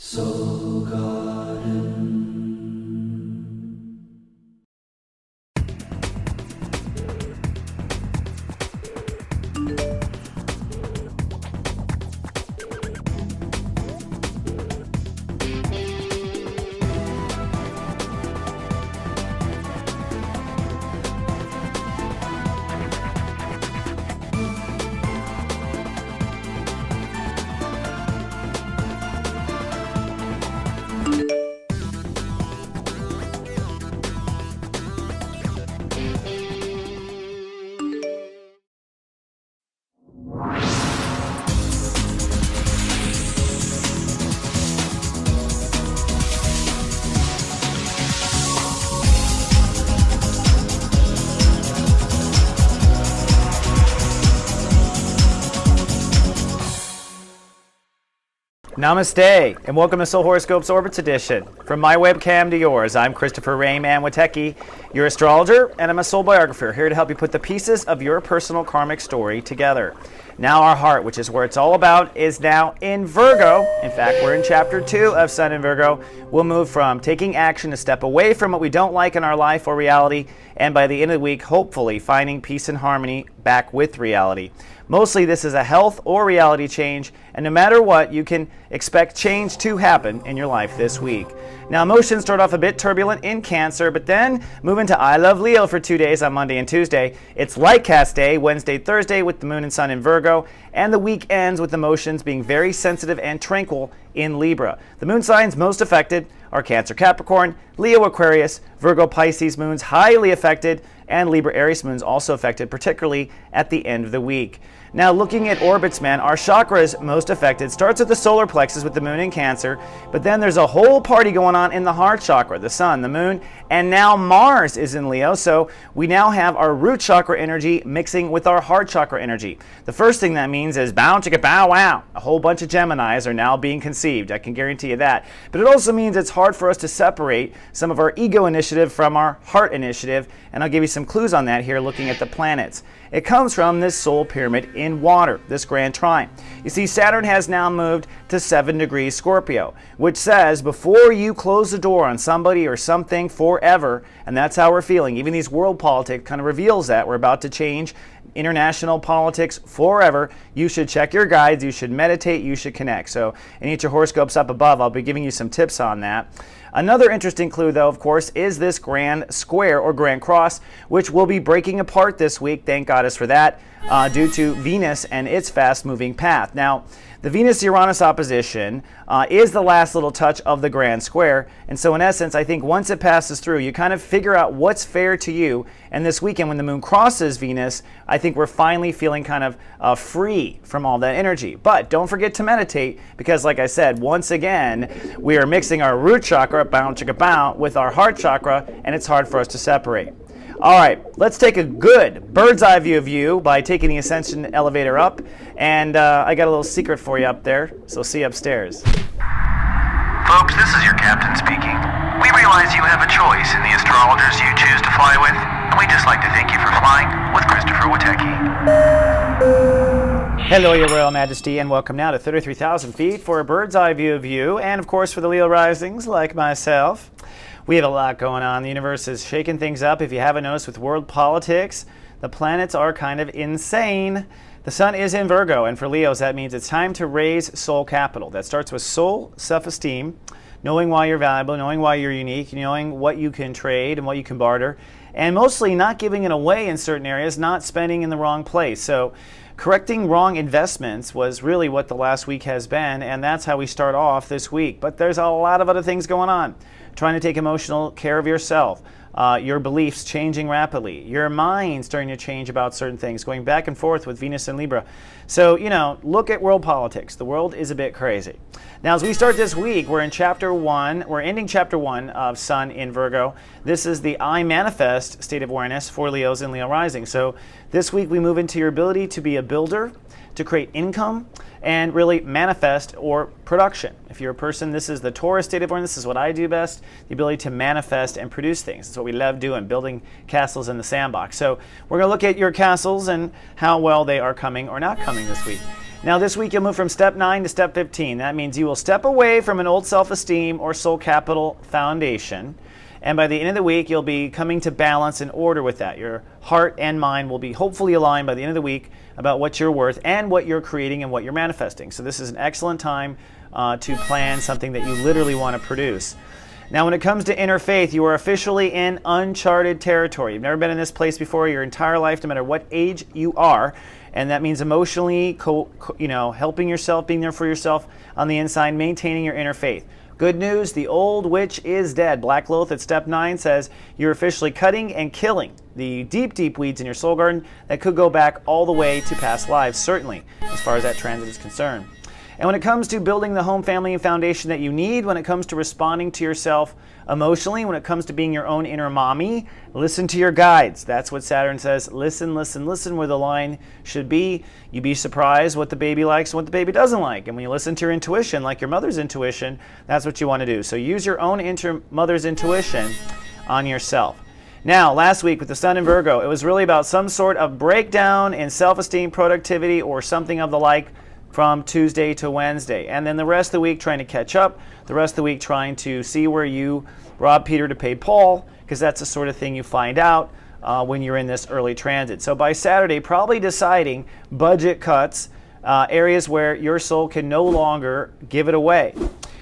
Soul Garden. Namaste, and welcome to Soul Horoscopes Orbits Edition. From my webcam to yours, I'm Christopher Rayman Witecki, your astrologer, and I'm a soul biographer, here to help you put the pieces of your personal karmic story together. Now our heart, which is where it's all about, is now in Virgo. In fact, we're in Chapter 2 of Sun in Virgo. We'll move from taking action to step away from what we don't like in our life or reality, and by the end of the week, hopefully finding peace and harmony back with reality. Mostly this is a health or reality change, and no matter what, you can expect change to happen in your life this week. Now, emotions start off a bit turbulent in Cancer, but then move into I Love Leo for 2 days on Monday and Tuesday. It's Light Cast Day, Wednesday, Thursday, with the Moon and Sun in Virgo, and the week ends with emotions being very sensitive and tranquil in Libra. The moon signs most affected are Cancer, Capricorn, Leo, Aquarius, Virgo, Pisces moons highly affected, and Libra, Aries moons also affected, particularly at the end of the week. Now, looking at orbits, man, our chakras most affected starts at the solar plexus with the moon in Cancer, but then there's a whole party going on in the heart chakra, the sun, the moon, and now Mars is in Leo, so we now have our root chakra energy mixing with our heart chakra energy. The first thing that means is bow chicka bow wow. A whole bunch of Geminis are now being conceived, I can guarantee you that. But it also means it's hard for us to separate some of our ego initiative from our heart initiative, and I'll give you some clues on that here looking at the planets. It comes from this soul pyramid in water, this grand trine. You see, Saturn has now moved to 7 degrees Scorpio, which says before you close the door on somebody or something forever, and that's how we're feeling. Even these world politics kind of reveals that. We're about to change international politics forever. You should check your guides, you should meditate, you should connect. So in each of your horoscopes up above, I'll be giving you some tips on that. Another interesting clue, though, of course, is this grand square or grand cross, which will be breaking apart this week. Thank goddess for that, due to Venus and its fast-moving path. Now, the Venus-Uranus opposition is the last little touch of the grand square, and so in essence, I think once it passes through, you kind of figure out what's fair to you, and this weekend when the moon crosses Venus, I think we're finally feeling kind of free from all that energy. But don't forget to meditate, because like I said, once again, we are mixing our root chakra, bow chicka bow, with our heart chakra, and it's hard for us to separate. All right, let's take a good bird's eye view of you by taking the ascension elevator up. And I got a little secret for you up there, so see you upstairs. Folks, this is your captain speaking. We realize you have a choice in the astrologers you choose to fly with, and we'd just like to thank you for flying with Christopher Witecki. Hello, Your Royal Majesty, and welcome now to 33,000 feet for a bird's eye view of you, and of course for the Leo risings like myself. We have a lot going on. The universe is shaking things up. If you haven't noticed with world politics, the planets are kind of insane. The sun is in Virgo, and for Leos, that means it's time to raise soul capital. That starts with soul self-esteem, knowing why you're valuable, knowing why you're unique, knowing what you can trade and what you can barter, and mostly not giving it away in certain areas, not spending in the wrong place. So correcting wrong investments was really what the last week has been, and that's how we start off this week. But there's a lot of other things going on. Trying to take emotional care of yourself, your beliefs changing rapidly, your mind starting to change about certain things, going back and forth with Venus and Libra. So, look at world politics. The world is a bit crazy. Now, as we start this week, we're in Chapter 1. We're ending Chapter 1 of Sun in Virgo. This is the I Manifest state of awareness for Leos and Leo rising. So this week we move into your ability to be a builder, to create income, and really manifest or production. If you're a person, this is the Taurus state of awareness. This is what I do best, the ability to manifest and produce things. It's what we love doing, building castles in the sandbox. So we're going to look at your castles and how well they are coming or not coming this week. Now this week you'll move from step 9 to step 15. That means you will step away from an old self-esteem or soul capital foundation. And by the end of the week, you'll be coming to balance and order with that. Your heart and mind will be hopefully aligned by the end of the week about what you're worth and what you're creating and what you're manifesting. So this is an excellent time to plan something that you literally want to produce. Now, when it comes to inner faith, you are officially in uncharted territory. You've never been in this place before your entire life, no matter what age you are. And that means emotionally, helping yourself, being there for yourself on the inside, maintaining your inner faith. Good news, the old witch is dead. Black Loth at step 9 says you're officially cutting and killing the deep, deep weeds in your soul garden that could go back all the way to past lives, certainly, as far as that transit is concerned. And when it comes to building the home, family, and foundation that you need, when it comes to responding to yourself emotionally, when it comes to being your own inner mommy, listen to your guides. That's what Saturn says. Listen, listen, listen where the line should be. You'd be surprised what the baby likes and what the baby doesn't like. And when you listen to your intuition, like your mother's intuition, that's what you want to do. So use your own mother's intuition on yourself. Now, last week with the Sun in Virgo, it was really about some sort of breakdown in self-esteem, productivity, or something of the like, from Tuesday to Wednesday. And then the rest of the week trying to catch up, the rest of the week trying to see where you rob Peter to pay Paul, because that's the sort of thing you find out when you're in this early transit. So by Saturday, probably deciding budget cuts, areas where your soul can no longer give it away.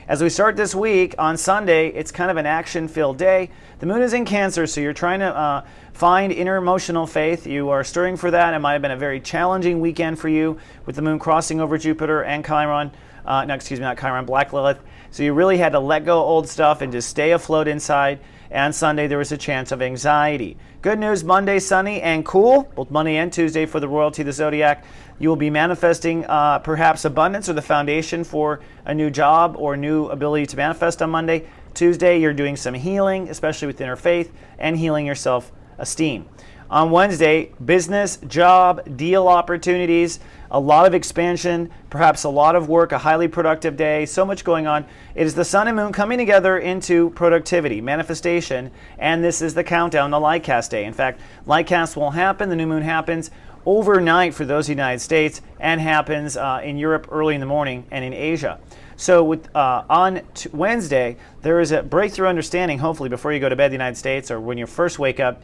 As we start this week, on Sunday, it's kind of an action-filled day. The moon is in Cancer, so you're trying to find inner emotional faith. You are stirring for that. It might have been a very challenging weekend for you with the moon crossing over Jupiter and Chiron. Not Chiron, Black Lilith. So you really had to let go of old stuff and just stay afloat inside. And Sunday, there was a chance of anxiety. Good news, Monday, sunny and cool. Both Monday and Tuesday for the royalty, the zodiac. You will be manifesting perhaps abundance or the foundation for a new job or new ability to manifest on Monday. Tuesday, you're doing some healing, especially with inner faith, and healing your self-esteem. On Wednesday, business, job, deal opportunities, a lot of expansion, perhaps a lot of work, a highly productive day, so much going on. It is the sun and moon coming together into productivity, manifestation, and this is the countdown to Lightcast Day. In fact, Lightcast will happen, the new moon happens overnight for those in the United States and happens in Europe early in the morning and in Asia. So on Wednesday, there is a breakthrough understanding, hopefully before you go to bed in the United States or when you first wake up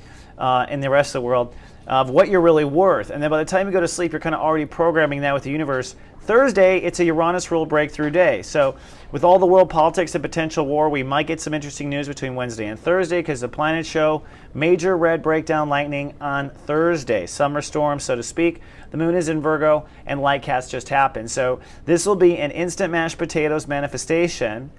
in the rest of the world, of what you're really worth. And then by the time you go to sleep, you're kind of already programming that with the universe. Thursday, it's a Uranus ruled breakthrough day. So with all the world politics and potential war, we might get some interesting news between Wednesday and Thursday because the planets show major red breakdown lightning on Thursday. Summer storm, so to speak. The moon is in Virgo and Lightcast just happened. So this will be an instant mashed potatoes manifestation.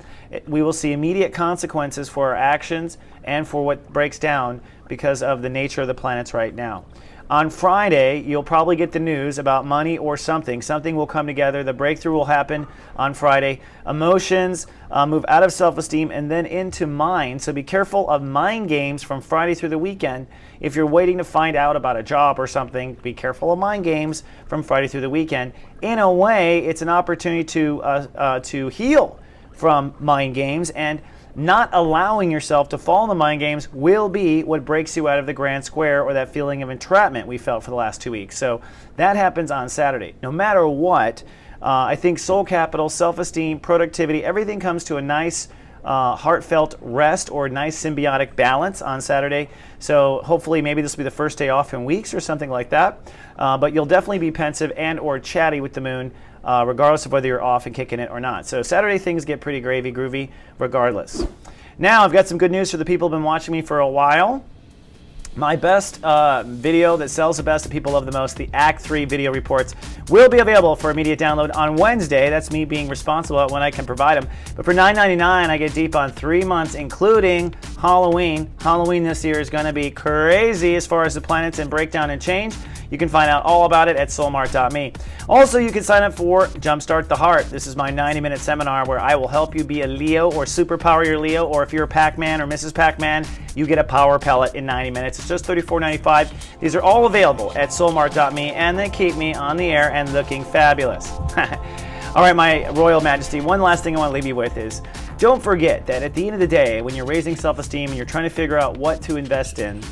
We will see immediate consequences for our actions and for what breaks down because of the nature of the planets right now. On Friday, you'll probably get the news about money or something. Something will come together. The breakthrough will happen on Friday. Emotions move out of self-esteem and then into mind. So be careful of mind games from Friday through the weekend. If you're waiting to find out about a job or something, be careful of mind games from Friday through the weekend. In a way, it's an opportunity to heal from mind games, and not allowing yourself to fall in the mind games will be what breaks you out of the grand square or that feeling of entrapment we felt for the last 2 weeks. So that happens on Saturday. No matter what, I think soul capital, self-esteem, productivity, everything comes to a nice heartfelt rest or nice symbiotic balance on Saturday. So hopefully maybe this will be the first day off in weeks or something like that. But you'll definitely be pensive and or chatty with the moon regardless of whether you're off and kicking it or not. So Saturday things get pretty groovy regardless. Now I've got some good news for the people who have been watching me for a while. My best video that sells the best, that people love the most, the Act 3 video reports, will be available for immediate download on Wednesday. That's me being responsible at when I can provide them. But for $9.99, I get deep on 3 months, including Halloween. Halloween this year is going to be crazy as far as the planets and breakdown and change. You can find out all about it at soulmart.me. Also, you can sign up for Jumpstart the Heart. This is my 90-minute seminar where I will help you be a Leo or superpower your Leo, or if you're a Pac-Man or Mrs. Pac-Man, you get a power pellet in 90 minutes. It's just $34.95. These are all available at soulmart.me, and they keep me on the air and looking fabulous. All right, my Royal Majesty, one last thing I want to leave you with is, don't forget that at the end of the day, when you're raising self-esteem and you're trying to figure out what to invest in,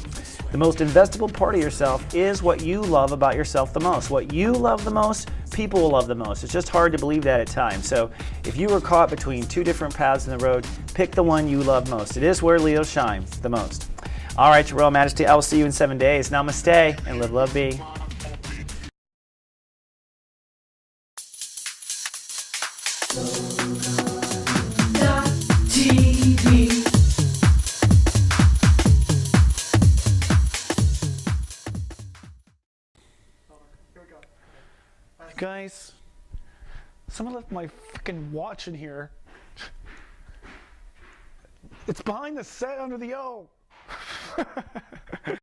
The most investable part of yourself is what you love about yourself the most. What you love the most, people will love the most. It's just hard to believe that at times. So if you were caught between two different paths in the road, pick the one you love most. It is where Leo shines the most. All right, Your Royal Majesty, I will see you in 7 days. Namaste and live, love, be. Guys, someone left my freaking watch in here. It's behind the set under the O.